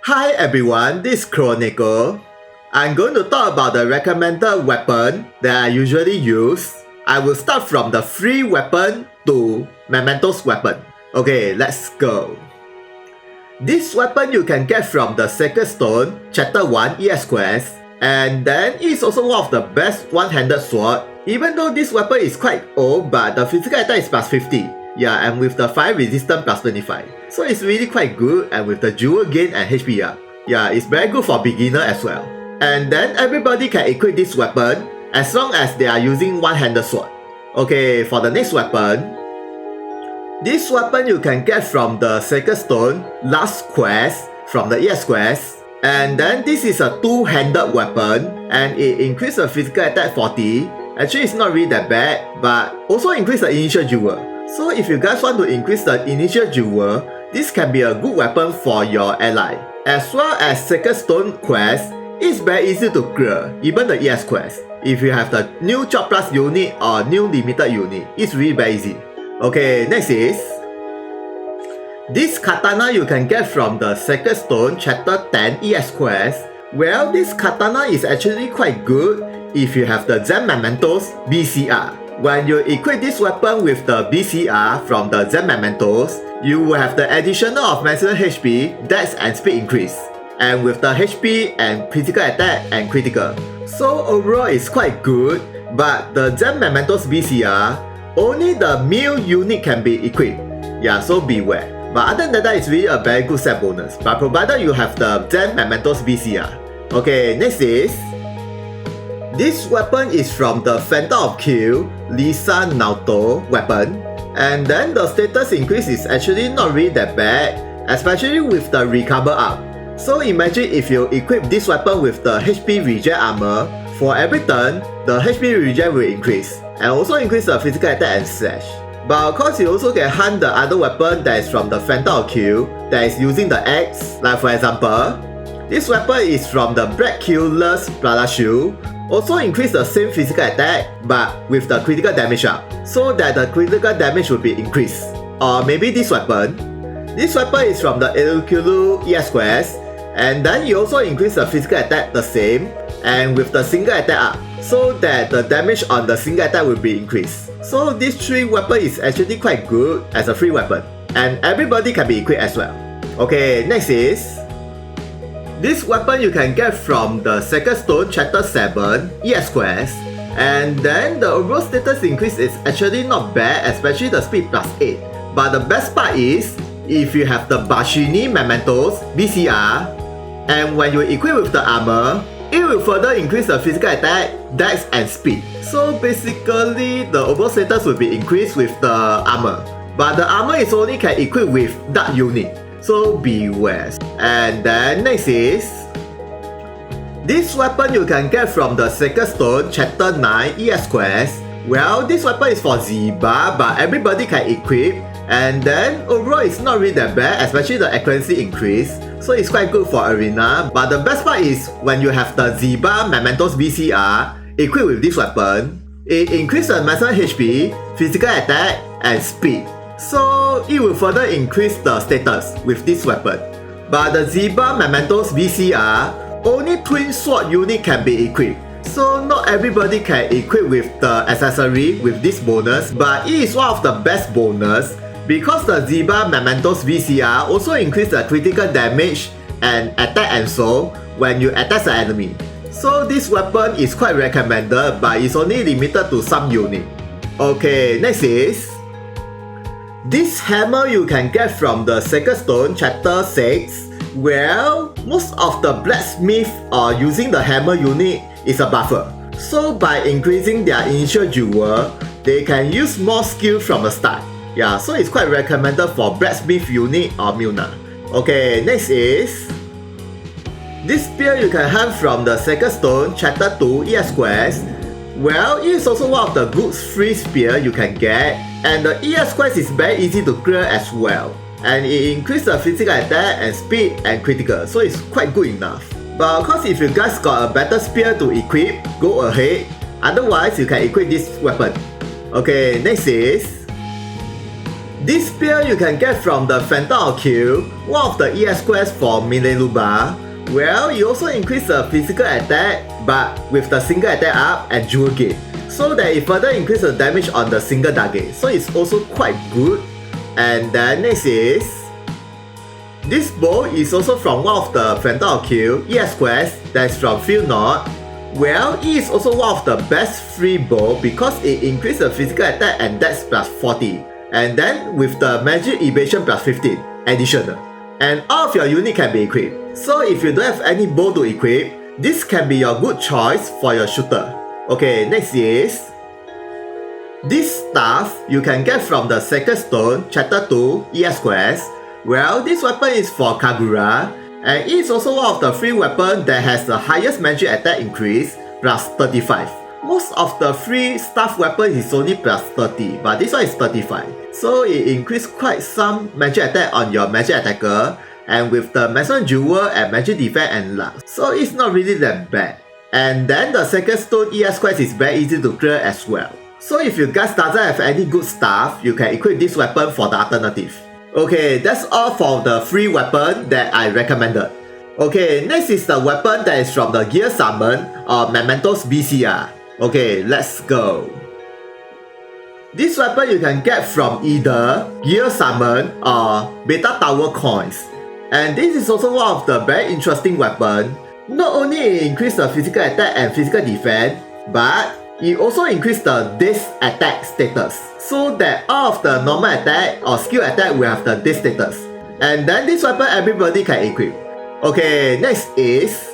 Hi everyone, this is Chronicle. I'm going to talk about the recommended weapon that I usually use. I will start from the free weapon to Memento's weapon. Okay, let's go. This weapon you can get from the Sacred Stone, Chapter 1 ES Quest, and then it's also one of the best one-handed sword. Even though this weapon is quite old, but the physical attack is plus 50. Yeah, and with the fire resistance plus 25. So it's really quite good, and with the jewel gain and HP up. Yeah, it's very good for beginner as well. And then everybody can equip this weapon as long as they are using one-handed sword. Okay, for the next weapon. This weapon you can get from the Sacred Stone last quest from the ES quest. And then this is a two-handed weapon and it increases the physical attack 40. Actually it's not really that bad, but also increase the initial jewel. So if you guys want to increase the initial jewel, this can be a good weapon for your ally. As well as Sacred Stone quest, it's very easy to clear, even the ES quest. If you have the new Chop Plus unit or new limited unit, it's really very easy. Okay, next is this katana you can get from the Sacred Stone Chapter 10 ES quest. Well, this katana is actually quite good if you have the Zen Mementos BCR. When you equip this weapon with the BCR from the Zen Mementos, you will have the additional of maximum HP, dex and speed increase, and with the HP and critical attack and critical. So overall it's quite good, but the Zen Mementos BCR, only the meal unit can be equipped. Yeah, so beware. But other than that, it's really a very good set bonus, but provided you have the Zen Mementos BCR. Okay, next is this weapon is from the Phantom of Kill Lisa Naoto weapon, and then the status increase is actually not really that bad, especially with the recover up. So imagine if you equip this weapon with the HP regen armor, for every turn, the HP regen will increase, and also increase the physical attack and slash. But of course you also can hunt the other weapon that is from the Phantom of Kill that is using the X, like for example, this weapon is from the Black Killer's Prada Shield, also increase the same physical attack but with the critical damage up, so that the critical damage will be increased. Or maybe this weapon. This weapon is from the Elukulu ES quest, and then you also increase the physical attack the same and with the single attack up, so that the damage on the single attack will be increased. So this three weapon is actually quite good as a free weapon, and everybody can be equipped as well. Okay, next is this weapon you can get from the Sacred Stone Chapter 7 ES quest, and then the overall status increase is actually not bad, especially the speed plus 8. But the best part is, if you have the Bashini Mementos BCR, and when you equip with the armor, it will further increase the physical attack, dex and speed. So basically, the overall status will be increased with the armor. But the armor is only can equip with dark unit, so beware. And then next is this weapon you can get from the Sacred Stone Chapter 9 ES quest. Well, this weapon is for Ziba, but everybody can equip, and then overall it's not really that bad, especially the accuracy increase, so it's quite good for arena. But the best part is when you have the Ziba Mementos BCR equipped with this weapon, it increases the maximum HP, physical attack and speed, so it will further increase the status with this weapon. But the Ziba Mementos BCR, only twin sword unit can be equipped, so not everybody can equip with the accessory with this bonus, but it is one of the best bonus because the Ziba Mementos BCR also increase the critical damage and attack and soul when you attack the enemy. So this weapon is quite recommended, but it's only limited to some unit. Okay, next is this hammer you can get from the Sacred Stone Chapter 6. Well, most of the blacksmith are using the hammer unit is a buffer. So by increasing their initial jewel, they can use more skill from the start. Yeah, so it's quite recommended for blacksmith unit or Milna. Okay, next is this spear you can hunt from the Sacred Stone Chapter 2 ES quest. Well, it is also one of the good free spear you can get, and the ES quest is very easy to clear as well. And it increases the physical attack and speed and critical, so it's quite good enough. But of course, if you guys got a better spear to equip, go ahead. Otherwise, you can equip this weapon. Okay, next is This spear you can get from the Phantom Q, one of the ES quests for Mineluba. Well, you also increase the physical attack, but with the single attack up and jewel gate, so that it further increases the damage on the single target, so it's also quite good. And then next is, this bow is also from one of the Phantom Q ES quests that's from Field Nord. Well, it is also one of the best free bow because it increases the physical attack and dex plus 40. And then with the magic evasion plus 15 additional. And all of your unit can be equipped. So if you don't have any bow to equip, this can be your good choice for your shooter. Okay, next is, this staff you can get from the Sacred Stone Chapter 2 ES quest. Well, this weapon is for Kagura, and it is also one of the free weapons that has the highest magic attack increase plus 35. Most of the free staff weapons is only plus 30, but this one is 35. So it increases quite some magic attack on your magic attacker, and with the maximum jewel and magic defense and luck, so it's not really that bad. And then the Sacred Stone ES quest is very easy to clear as well. So if you guys doesn't have any good stuff, you can equip this weapon for the alternative. Okay, that's all for the free weapon that I recommended. Okay, next is the weapon that is from the Gear Summon or Mementos BCR. Okay, let's go. This weapon you can get from either Gear Summon or Beta Tower coins. And this is also one of the very interesting weapons. Not only it increases the physical attack and physical defense, but it also increases the Dex attack status, so that all of the normal attack or skill attack will have the Dex status. And then this weapon everybody can equip. Okay, next is,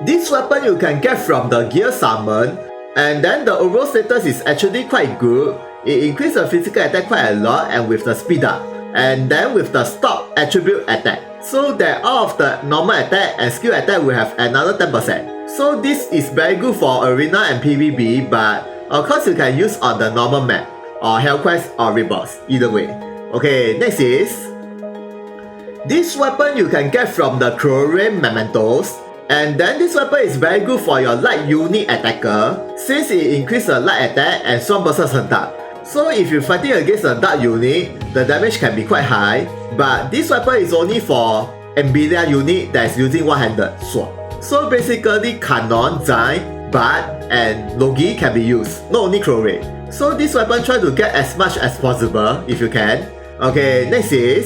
this weapon you can get from the Gear Summon, and then the overall status is actually quite good. It increases the physical attack quite a lot and with the speed up, and then with the stop attribute attack, so that all of the normal attack and skill attack will have another 10%. So this is very good for arena and PvP, but of course you can use on the normal map or hell quest or rebirth, either way. Okay, next is, this weapon you can get from the Chlorine Mementos, and then this weapon is very good for your light unit attacker since it increases the light attack and strong versus the dark. So if you're fighting against a dark unit, the damage can be quite high, but this weapon is only for Embelia unit that is using one-handed sword. So basically Canon, Zine, Bard, and Logi can be used, not only Chlorine. So this weapon try to get as much as possible if you can. Okay, next is,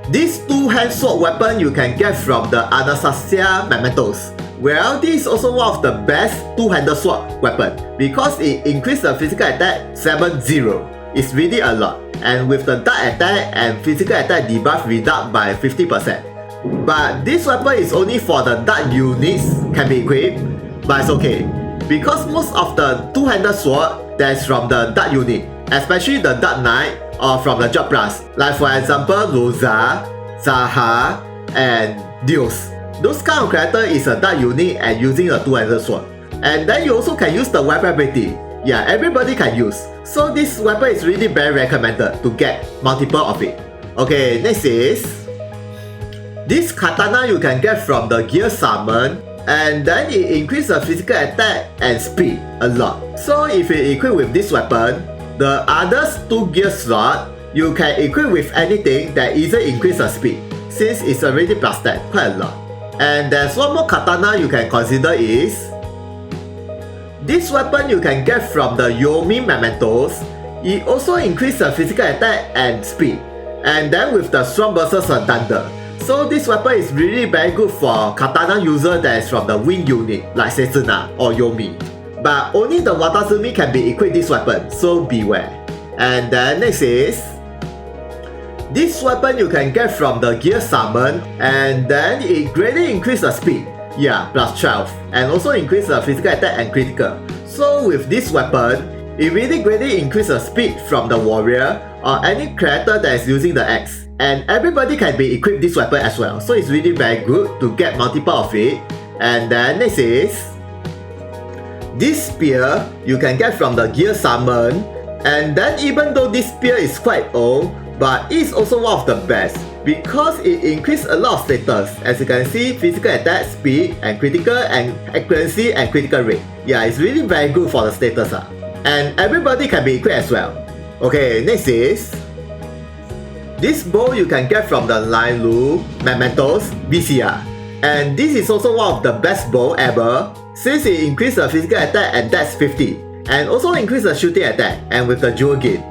this two-hand sword weapon you can get from the Anastasia Mementos. Well, this is also one of the best two-handed sword weapon because it increases the physical attack 7-0. It's really a lot, and with the dark attack and physical attack debuff reduced by 50%. But this weapon is only for the dark units can be equipped, but it's okay because most of the two-handed sword that's from the dark unit, especially the Dark Knight or from the Job Plus, like for example Rosa, Zaha, and Dios. Those kind of character is a dark unit and using a two-handed sword. And then you also can use the weapon ability. Yeah, everybody can use. So this weapon is really very recommended to get multiple of it. Okay, next is, this Katana you can get from the Gear Summon, and then it increases the physical attack and speed a lot. So if you equip with this weapon, the others 2 gear slot, you can equip with anything that easily increases the speed, since it's already plus 10, quite a lot. And there's one more Katana you can consider is, this weapon you can get from the Yomi Mementos. It also increases the physical attack and speed, and then with the strong versus the thunder. So this weapon is really very good for Katana user that is from the wind unit like Setsuna or Yomi. But only the Watasumi can be equipped this weapon, so beware. And then next is, this weapon you can get from the Gear Summon, and then it greatly increases the speed. Yeah, plus 12, and also increase the physical attack and critical. So with this weapon, it really greatly increases the speed from the warrior or any character that is using the axe. And everybody can be equipped this weapon as well, so it's really very good to get multiple of it. And then next is, this spear you can get from the Gear Summon, and then even though this spear is quite old, but it's also one of the best because it increases a lot of status. As you can see, physical attack, speed, and critical, and accuracy and critical rate. Yeah, it's really very good for the status. And everybody can be equipped as well. Okay, next is this bow you can get from the Line Lu Mementos VCR. And this is also one of the best bow ever, since it increases the physical attack and dex 50. And also increase the shooting attack and with the dual gain.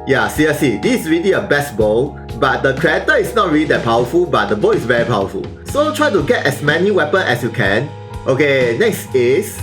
Yeah, seriously, this is really a best bow, but the character is not really that powerful, but the bow is very powerful. So try to get as many weapons as you can. Okay, next is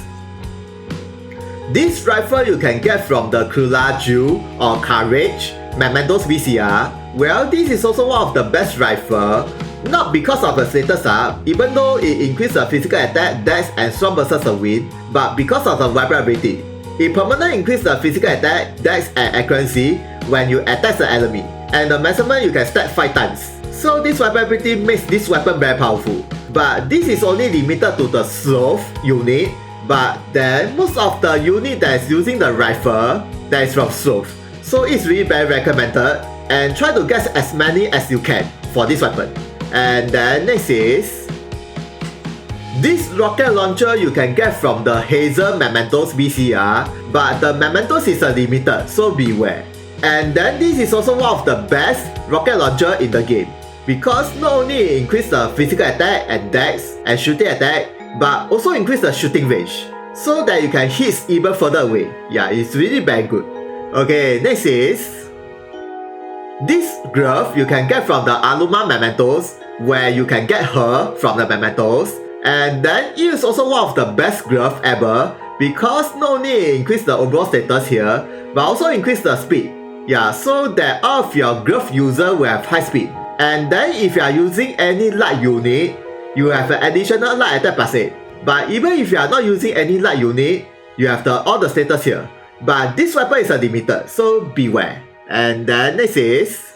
this rifle you can get from the Kulaju or Courage Mementos VCR. Well, this is also one of the best rifle, not because of the status up, even though it increases the physical attack, dex and strong versus the wind, but because of the weapon ability. It permanently increases the physical attack, dex and accuracy when you attack the enemy, and the maximum you can stack 5 times. So this weapon ability makes this weapon very powerful. But this is only limited to the Sloth unit, but then most of the unit that is using the rifle, that is from Sloth. So it's really very recommended, and try to get as many as you can for this weapon. And then next is this rocket launcher you can get from the Hazel Mementos VCR, but the Mementos is limited, so beware. And then this is also one of the best rocket launcher in the game, because not only it increases the physical attack and dex and shooting attack, but also increase the shooting range, so that you can hit even further away. Yeah, it's really very good. Okay, next is this glove you can get from the Aluma Mementos, where you can get her from the Mementos. And then it is also one of the best gloves ever, because not only it increase the overall status here, but also increase the speed. Yeah, so that all of your glove user will have high speed. And then if you are using any light unit, you have an additional light attack plus 8. But even if you are not using any light unit, you have all the status here. But this weapon is limited, so beware. And then next is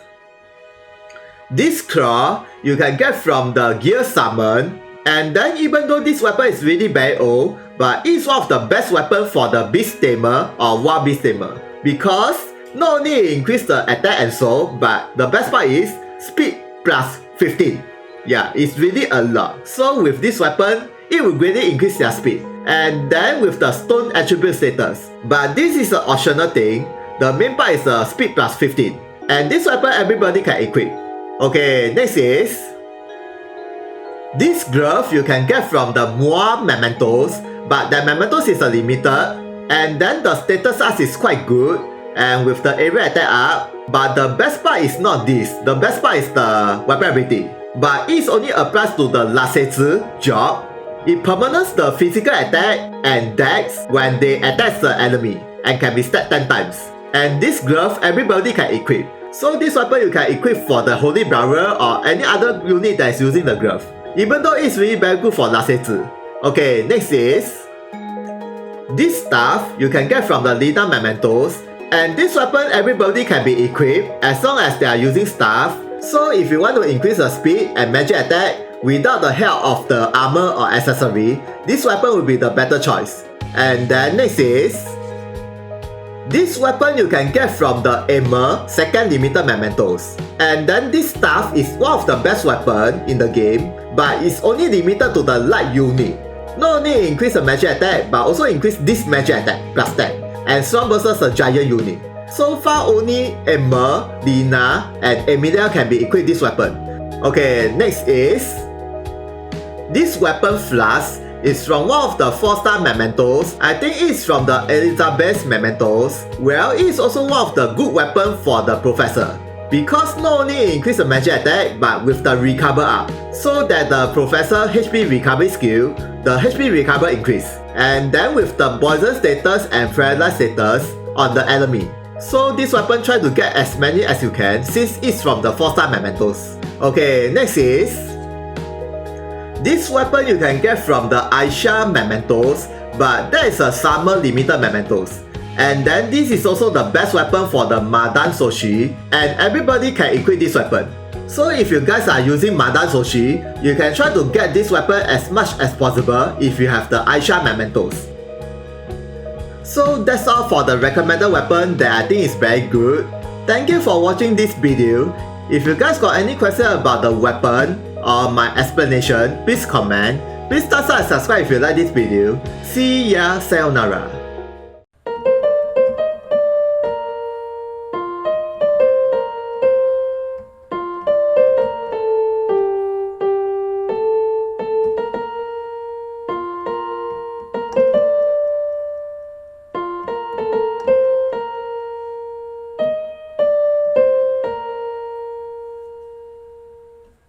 this claw you can get from the Gear Summon. And then even though this weapon is really very old, but it's one of the best weapons for the Beast Tamer or Wild Beast Tamer, because not only it increases the attack and soul, but the best part is speed plus 15. Yeah, it's really a lot. So with this weapon, it will greatly increase their speed. And then with the stone attribute status. But this is an optional thing. The main part is the speed plus 15. And this weapon everybody can equip. Okay, next is this glove you can get from the Moa Mementos, but the Mementos is limited, and then the status up is quite good, and with the area attack up. But the best part is not this, the best part is the weapon ability. But it only applies to the Lasetsu job. It permanents the physical attack and dex when they attack the enemy, and can be stacked 10 times. And this glove everybody can equip. So this weapon you can equip for the Holy Brawler or any other unit that is using the glove, even though it's really very good for Lasetsu. Okay, next is this staff you can get from the Lina Mementos, and this weapon everybody can be equipped as long as they are using staff. So if you want to increase the speed and magic attack without the help of the armor or accessory, this weapon will be the better choice. And then next is this weapon you can get from the Aimer second limited Mementos. And then this staff is one of the best weapon in the game, but it's only limited to the light unit. Not only increase the magic attack, but also increase this magic attack plus 10, and strong versus a giant unit. So far only Aimer, Lina, and Emilia can be equipped this weapon. Okay, next is this weapon Flask is from one of the 4-star Mementos. I think it's from the Elizabeth Mementos. Well, it is also one of the good weapon for the Professor, because not only it increase the magic attack, but with the recover up, so that the Professor HP recovery skill, the HP recover increase. And then with the poison status and paralyze status on the enemy. So this weapon try to get as many as you can, since it's from the 4-star Mementos. Okay, next is this weapon you can get from the Aisha Mementos, but that is a summer limited Mementos. And then this is also the best weapon for the Madan Soshi, and everybody can equip this weapon. So if you guys are using Madan Soshi, you can try to get this weapon as much as possible if you have the Aisha Mementos. So that's all for the recommended weapon that I think is very good. Thank you for watching this video. If you guys got any question about the weapon or my explanation, please comment. Please thumbs up and subscribe if you like this video. See ya, sayonara.